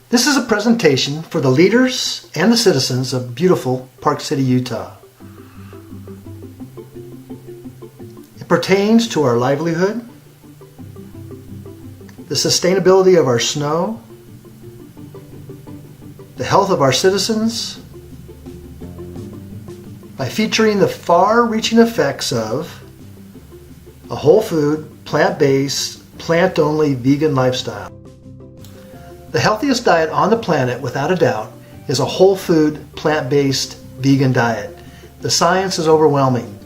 This is a presentation for the leaders and the citizens of beautiful Park City, Utah. It pertains to our livelihood, the sustainability of our snow, the health of our citizens, by featuring the far-reaching effects of a whole food, plant-based, plant-only vegan lifestyle. The healthiest diet on the planet, without a doubt, is a whole food, plant-based, vegan diet. The science is overwhelming,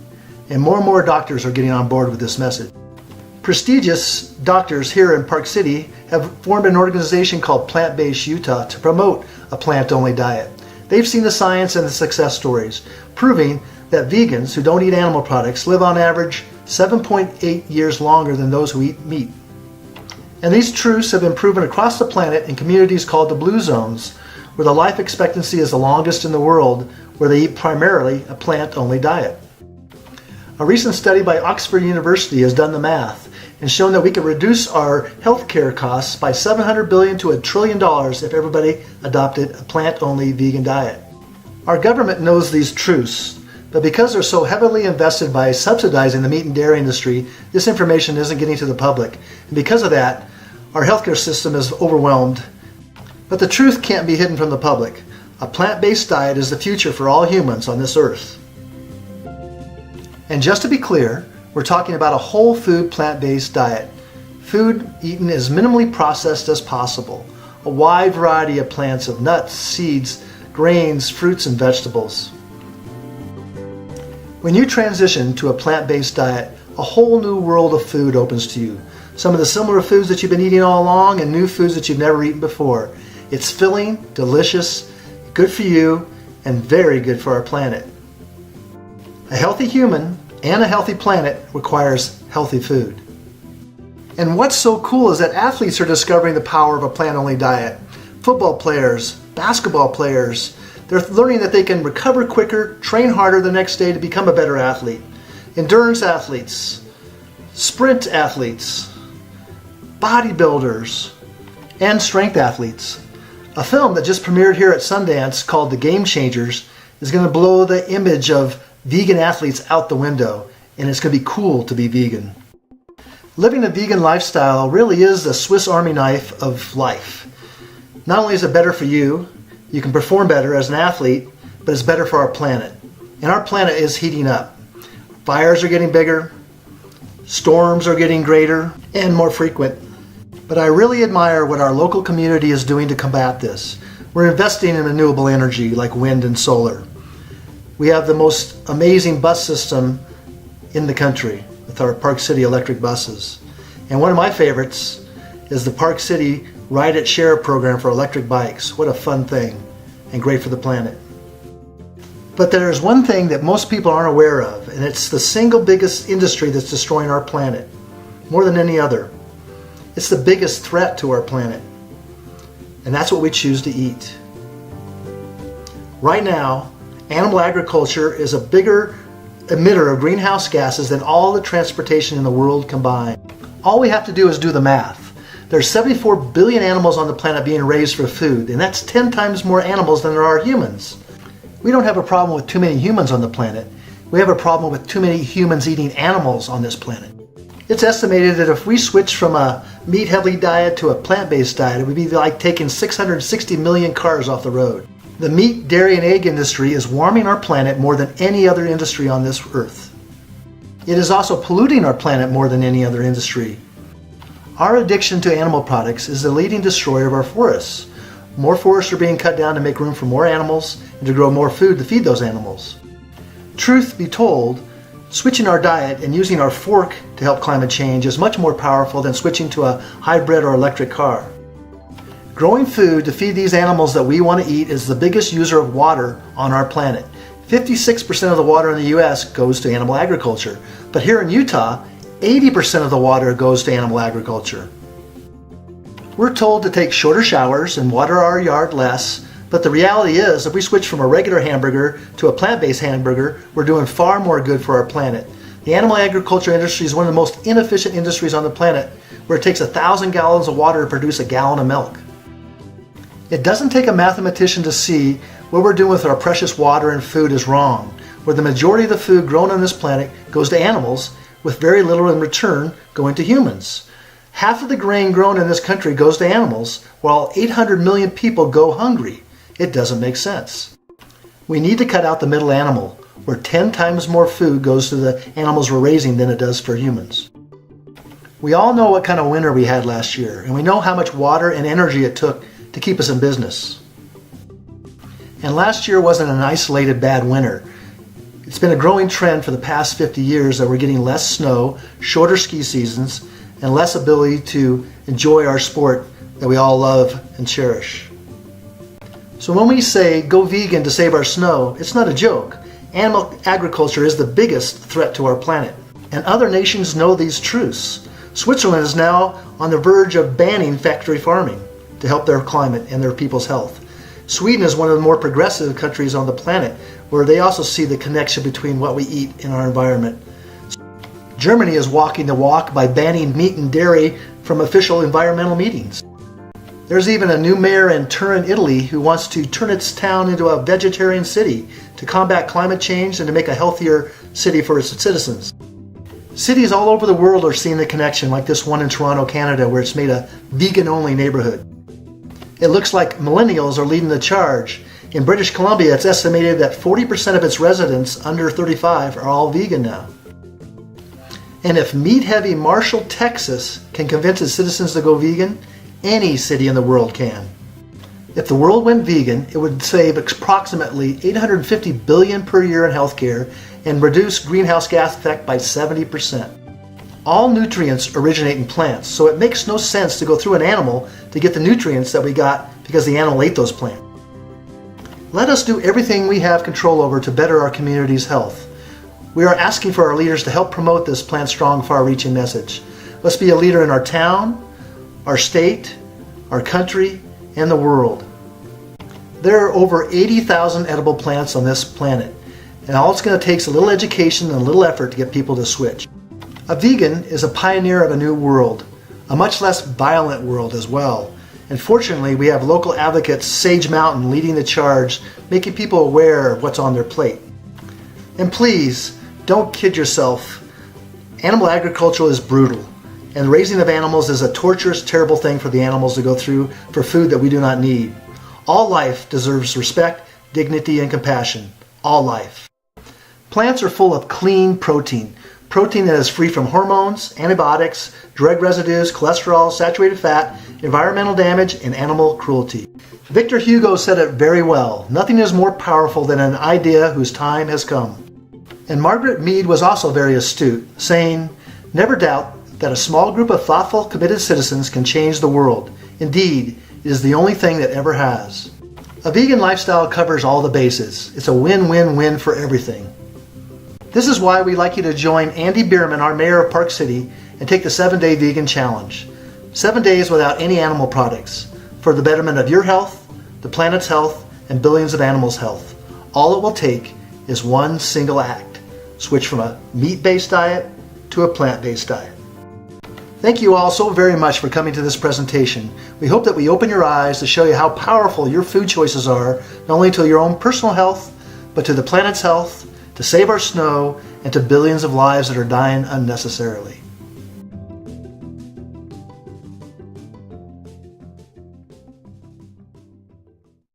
and more doctors are getting on board with this message. Prestigious doctors here in Park City have formed an organization called Plant-Based Utah to promote a plant-only diet. They've seen the science and the success stories, proving that vegans who don't eat animal products live on average 7.8 years longer than those who eat meat. And these truths have been proven across the planet in communities called the Blue Zones, where the life expectancy is the longest in the world, where they eat primarily a plant-only diet. A recent study by Oxford University has done the math and shown that we could reduce our healthcare costs by $700 billion to $1 trillion if everybody adopted a plant-only vegan diet. Our government knows these truths, but because they're so heavily invested by subsidizing the meat and dairy industry, this information isn't getting to the public. And because of that, our healthcare system is overwhelmed. But the truth can't be hidden from the public. A plant-based diet is the future for all humans on this earth. And just to be clear, we're talking about a whole food plant-based diet. Food eaten as minimally processed as possible. A wide variety of plants of nuts, seeds, grains, fruits, and vegetables. When you transition to a plant-based diet, a whole new world of food opens to you. Some of the similar foods that you've been eating all along and new foods that you've never eaten before. It's filling, delicious, good for you, and very good for our planet. A healthy human and a healthy planet requires healthy food. And what's so cool is that athletes are discovering the power of a plant-only diet. Football players, basketball players, they're learning that they can recover quicker, train harder the next day to become a better athlete. Endurance athletes, sprint athletes, bodybuilders, and strength athletes. A film that just premiered here at Sundance called The Game Changers is going to blow the image of vegan athletes out the window, and it's going to be cool to be vegan. Living a vegan lifestyle really is the Swiss Army knife of life. Not only is it better for you, you can perform better as an athlete, but it's better for our planet. And our planet is heating up. Fires are getting bigger, storms are getting greater and more frequent. But I really admire what our local community is doing to combat this. We're investing in renewable energy like wind and solar. We have the most amazing bus system in the country with our Park City electric buses. And one of my favorites is the Park City Ride It Share program for electric bikes. What a fun thing and great for the planet. But there's one thing that most people aren't aware of, and it's the single biggest industry that's destroying our planet, more than any other. It's the biggest threat to our planet, and that's what we choose to eat. Right now, animal agriculture is a bigger emitter of greenhouse gases than all the transportation in the world combined. All we have to do is do the math. There's 74 billion animals on the planet being raised for food, and that's 10 times more animals than there are humans. We don't have a problem with too many humans on the planet. We have a problem with too many humans eating animals on this planet. It's estimated that if we switch from a meat-heavy diet to a plant-based diet, it would be like taking 660 million cars off the road. The meat, dairy, and egg industry is warming our planet more than any other industry on this earth. It is also polluting our planet more than any other industry. Our addiction to animal products is the leading destroyer of our forests. More forests are being cut down to make room for more animals and to grow more food to feed those animals. Truth be told, switching our diet and using our fork to help climate change is much more powerful than switching to a hybrid or electric car. Growing food to feed these animals that we want to eat is the biggest user of water on our planet. 56% of the water in the US goes to animal agriculture, but here in Utah, 80% of the water goes to animal agriculture. We're told to take shorter showers and water our yard less, but the reality is if we switch from a regular hamburger to a plant-based hamburger, we're doing far more good for our planet. The animal agriculture industry is one of the most inefficient industries on the planet, where it takes 1,000 gallons of water to produce a gallon of milk. It doesn't take a mathematician to see what we're doing with our precious water and food is wrong, where the majority of the food grown on this planet goes to animals, with very little in return going to humans. Half of the grain grown in this country goes to animals, while 800 million people go hungry. It doesn't make sense. We need to cut out the middle animal, where 10 times more food goes to the animals we're raising than it does for humans. We all know what kind of winter we had last year, and we know how much water and energy it took to keep us in business. And last year wasn't an isolated bad winter. It's been a growing trend for the past 50 years that we're getting less snow, shorter ski seasons, and less ability to enjoy our sport that we all love and cherish. So when we say go vegan to save our snow, it's not a joke. Animal agriculture is the biggest threat to our planet, and other nations know these truths. Switzerland is now on the verge of banning factory farming to help their climate and their people's health. Sweden is one of the more progressive countries on the planet, where they also see the connection between what we eat and our environment. Germany is walking the walk by banning meat and dairy from official environmental meetings. There's even a new mayor in Turin, Italy, who wants to turn its town into a vegetarian city to combat climate change and to make a healthier city for its citizens. Cities all over the world are seeing the connection, like this one in Toronto, Canada, where it's made a vegan-only neighborhood. It looks like millennials are leading the charge. In British Columbia, it's estimated that 40% of its residents under 35 are all vegan now. And if meat-heavy Marshall, Texas can convince its citizens to go vegan, any city in the world can. If the world went vegan, it would save approximately $850 billion per year in healthcare and reduce greenhouse gas effect by 70%. All nutrients originate in plants, so it makes no sense to go through an animal to get the nutrients that we got because the animal ate those plants. Let us do everything we have control over to better our community's health. We are asking for our leaders to help promote this plant strong, far-reaching message. Let's be a leader in our town, our state, our country, and the world. There are over 80,000 edible plants on this planet, and all it's going to take is a little education and a little effort to get people to switch. A vegan is a pioneer of a new world, a much less violent world as well. And fortunately, we have local advocates, Sage Mountain, leading the charge, making people aware of what's on their plate. And please, don't kid yourself. Animal agriculture is brutal, and the raising of animals is a torturous, terrible thing for the animals to go through for food that we do not need. All life deserves respect, dignity, and compassion. All life. Plants are full of clean protein that is free from hormones, antibiotics, drug residues, cholesterol, saturated fat, environmental damage, and animal cruelty. Victor Hugo said it very well. Nothing is more powerful than an idea whose time has come. And Margaret Mead was also very astute, saying, "Never doubt that a small group of thoughtful, committed citizens can change the world. Indeed, it is the only thing that ever has." A vegan lifestyle covers all the bases. It's a win-win-win for everything. This is why we'd like you to join Andy Bierman, our mayor of Park City, and take the 7-Day Vegan Challenge. 7 days without any animal products for the betterment of your health, the planet's health, and billions of animals' health. All it will take is one single act. Switch from a meat-based diet to a plant-based diet. Thank you all so very much for coming to this presentation. We hope that we open your eyes to show you how powerful your food choices are, not only to your own personal health, but to the planet's health, to save our snow, and to billions of lives that are dying unnecessarily.